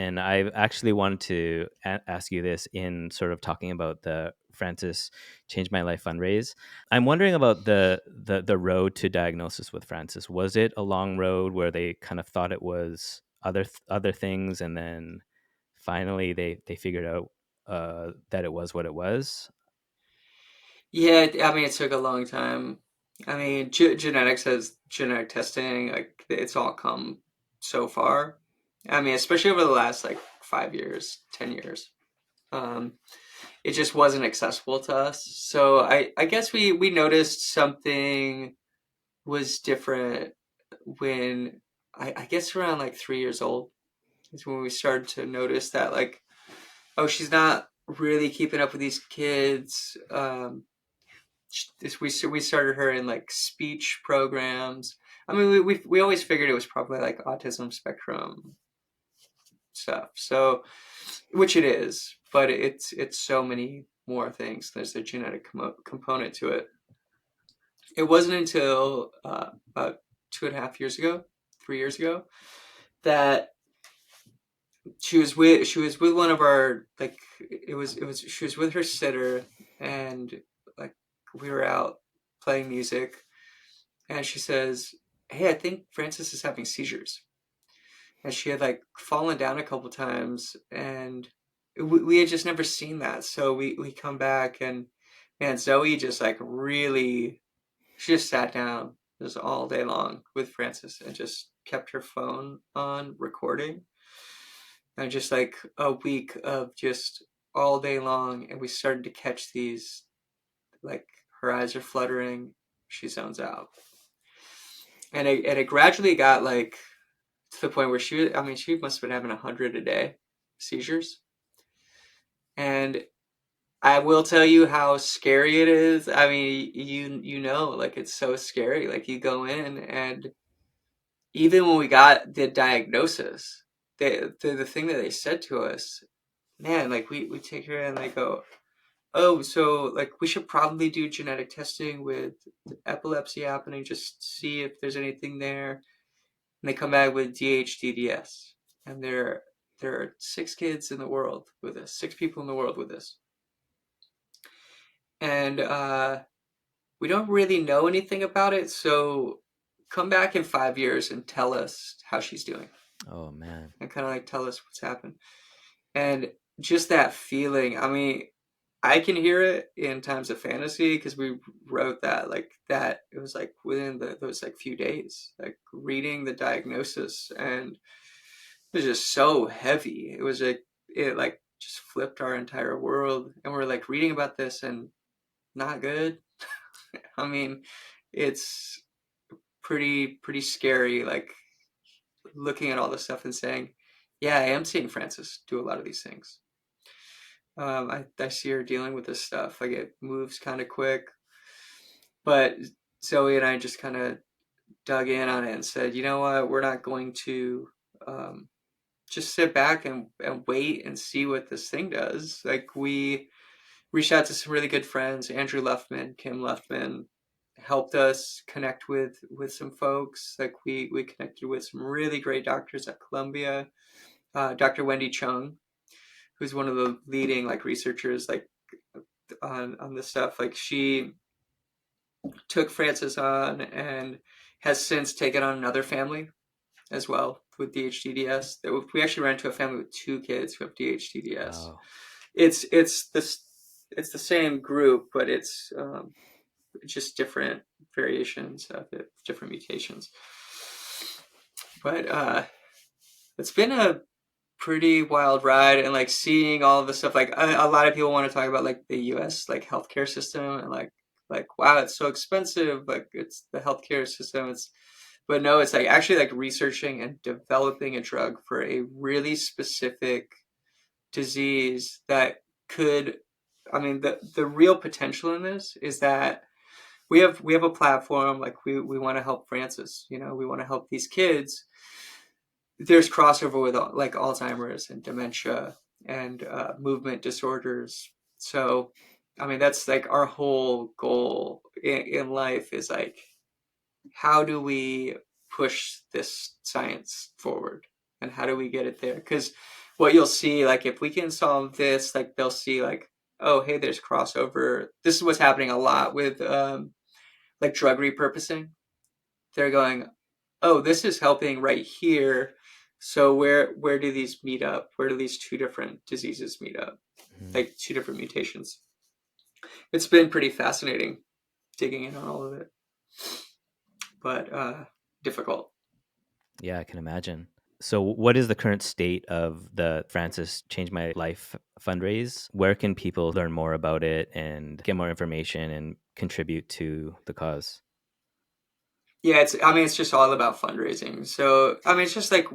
And I actually wanted to ask you this in sort of talking about the Francis Change My Life fundraise. I'm wondering about the road to diagnosis with Francis. Was it a long road where they kind of thought it was other things, and then finally they figured out that it was what it was? Yeah, I mean, it took a long time. I mean, genetics has genetic testing, like it's all come so far. I mean, especially over the last like 5 years, 10 years. Um, it just wasn't accessible to us. So I guess we noticed something was different when I guess around like 3 years old is when we started to notice that like, oh, she's not really keeping up with these kids. We started her in like speech programs. I mean, we always figured it was probably like autism spectrum stuff. So, which it is, but it's so many more things. There's a genetic component to it. It wasn't until about 2.5 years ago, 3 years ago, that she was with one of our like it was she was with her sitter, and like we were out playing music, and she says, "Hey, I think Francis is having seizures." And she had like fallen down a couple times, and we had just never seen that. So we come back, and man, Zoe just like really, she just sat down just all day long with Francis and just kept her phone on recording, and just like a week of just all day long, and we started to catch these like her eyes are fluttering, she zones out, and it gradually got like to the point where I mean, she must have been having 100 a day seizures. And I will tell you how scary it is. I mean, like it's so scary. Like you go in, and even when we got the diagnosis, the thing that they said to us, man, like we take her and they go, oh, so like we should probably do genetic testing with epilepsy happening, just see if there's anything there. And they come back with DHDDS, and there are 6 kids in the world with this, 6 people in the world with this, and we don't really know anything about it. So come back in 5 years and tell us how she's doing, Oh man. and kind of like tell us what's happened. And just that feeling. I mean, I can hear it in times of fantasy because we wrote that like that. It was like within those like few days, like reading the diagnosis, and it was just so heavy. It was like it like just flipped our entire world, and we're like reading about this and not good. I mean, it's pretty scary. Like looking at all this stuff and saying, "Yeah, I am seeing Frances do a lot of these things." I see her dealing with this stuff. Like it moves kind of quick, but Zoe and I just kind of dug in on it and said, "You know what? We're not going to." Um, just sit back and wait and see what this thing does. Like we reached out to some really good friends, Andrew Luffman, Kim Luffman, helped us connect with some folks. Like we connected with some really great doctors at Columbia. Dr. Wendy Chung, who's one of the leading like researchers like on this stuff. Like she took Francis on and has since taken on another family as well with DHDDS. We actually ran into a family with 2 kids who have DHDDS. Wow. It's the same group, but it's just different variations of it, different mutations. But it's been a pretty wild ride, and like seeing all of the stuff. Like a lot of people want to talk about like the U.S. like healthcare system, and like wow, it's so expensive. Like it's the healthcare system. But no, it's like actually like researching and developing a drug for a really specific disease that could. I mean, the real potential in this is that we have a platform. Like we want to help Francis. We want to help these kids. There's crossover with like Alzheimer's and dementia and movement disorders. So, I mean, that's like our whole goal in life is like, how do we push this science forward, and how do we get it there? Because what you'll see, like if we can solve this, like they'll see like, oh, hey, there's crossover. This is what's happening a lot with like drug repurposing. They're going, oh, this is helping right here. So where do these meet up? Where do these two different diseases meet up? Mhm. Like two different mutations. It's been pretty fascinating digging in on all of it, but difficult. Yeah, I can imagine. So, what is the current state of the Francis Change My Life fundraise? Where can people learn more about it and get more information and contribute to the cause? Yeah, I mean, it's just all about fundraising. So, I mean, it's just like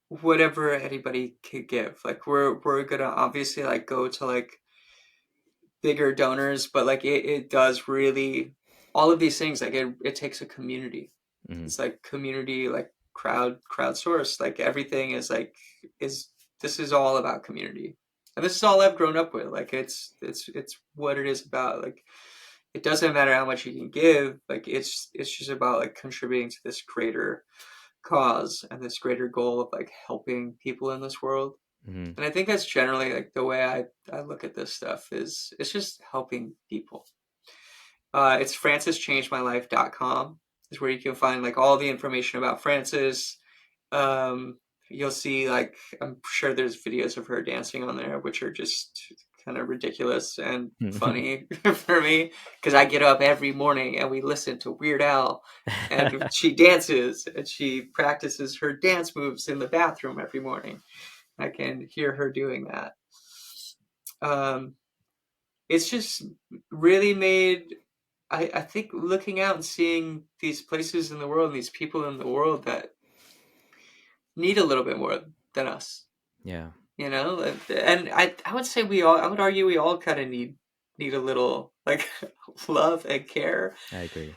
whatever anybody could give. Like we're gonna obviously like go to like bigger donors, but like it does really all of these things, like it takes a community. Hmm. It's like community, like crowdsourced. Like everything is like is this is all about community. And this is all I've grown up with. Like it's what it is about. Like it doesn't matter how much you can give, like it's just about like contributing to this greater cause and this greater goal of like helping people in this world. Hmm. And I think that's generally like the way I look at this stuff is it's just helping people. It's francischangemylife.com is where you can find like all the information about Frances. Um, you'll see like I'm sure there's videos of her dancing on there, which are just kind of ridiculous and funny for me because I get up every morning and we listen to Weird Al, and she dances and she practices her dance moves in the bathroom every morning. I can hear her doing that. Um, it's just really made I think looking out and seeing these places in the world and these people in the world that need a little bit more than us, Yeah, you know. And I would say I would argue we all kind of need a little like love and care. I agree.